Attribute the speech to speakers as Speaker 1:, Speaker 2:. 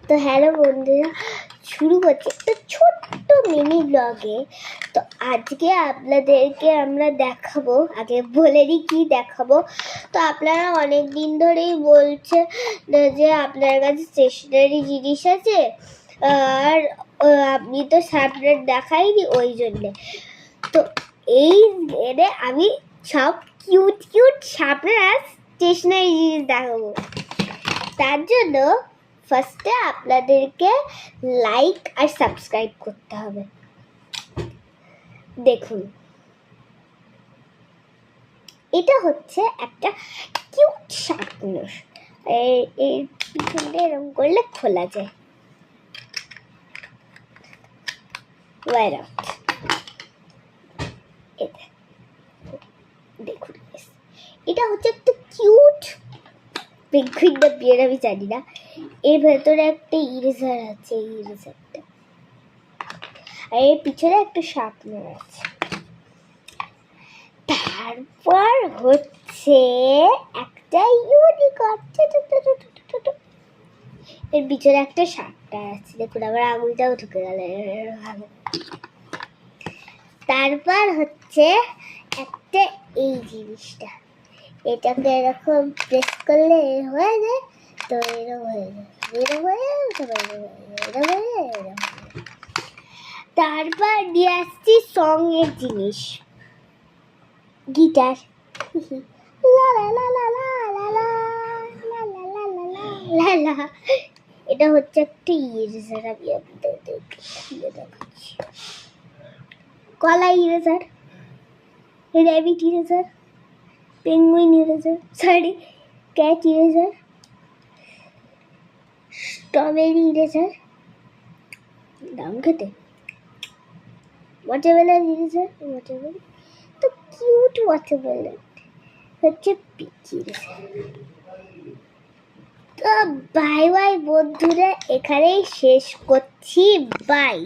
Speaker 1: তো হ্যালো বন্ধুরা, শুরু করছি একটা ছোট্ট মিনি ব্লগে। তো আজকে আপনাদেরকে আমরা দেখাবো, আগে বলে দিই কী দেখাবো। তো আপনারা অনেক দিন ধরেই বলছে যে আপনার কাছে স্টেশনারি জিনিস আছে, আর আপনি তো শার্পনার দেখাইনি, ওই জন্যে। তো এই আমি সব কিউট কিউট শার্পনার আর স্টেশনারি জিনিস দেখাবো। তার জন্য ফার্স্টে আপনাদেরকে লাইক আর সাবস্ক্রাইব করতে হবে। দেখুন, এটা হচ্ছে একটা কিউট শার্পনার। এর পিছনটা এরকম করলে খোলা যায়। দেখুন, এটা হচ্ছে একটা কিউট পেঙ্গুইন না বিয়ার আমি জানি না। এর ভেতরে একটা ইরেজার আছে, এই ইরেজারটা, আর এর পিছনে একটা শার্পনার আছে। তারপর হচ্ছে একটা ইউনিকর্ন, এর পিছনে একটা শার্পনার আছে। দেখুন, আমার আঙুলটাও ঢুকে গেল। তারপর হচ্ছে একটা এই জিনিসটা, এটাকে এরকম প্রেস করলে হয়ে যায়। তো এরকম হয়ে যায়, এরকম হয়ে যায়, এরকম হয়ে যায়। তারপর নিয়ে আসছি সং এর জিনিস, গিটার। এটা হচ্ছে একটা ইরেজার, আমি আপনাদের খুলে দেখাচ্ছি। কলা eraser, rabbit eraser, penguin eraser, sorry cat eraser, strawberry eraser, দাম খেতে, ওয়াটারমেলন ইরেজার, ওয়াটারমেলন তো কিউট, ওয়াটারমেলন হচ্ছে পিচি ইরেজার। তো বাই বাই বন্ধুরা, এখানেই শেষ করছি, বাই।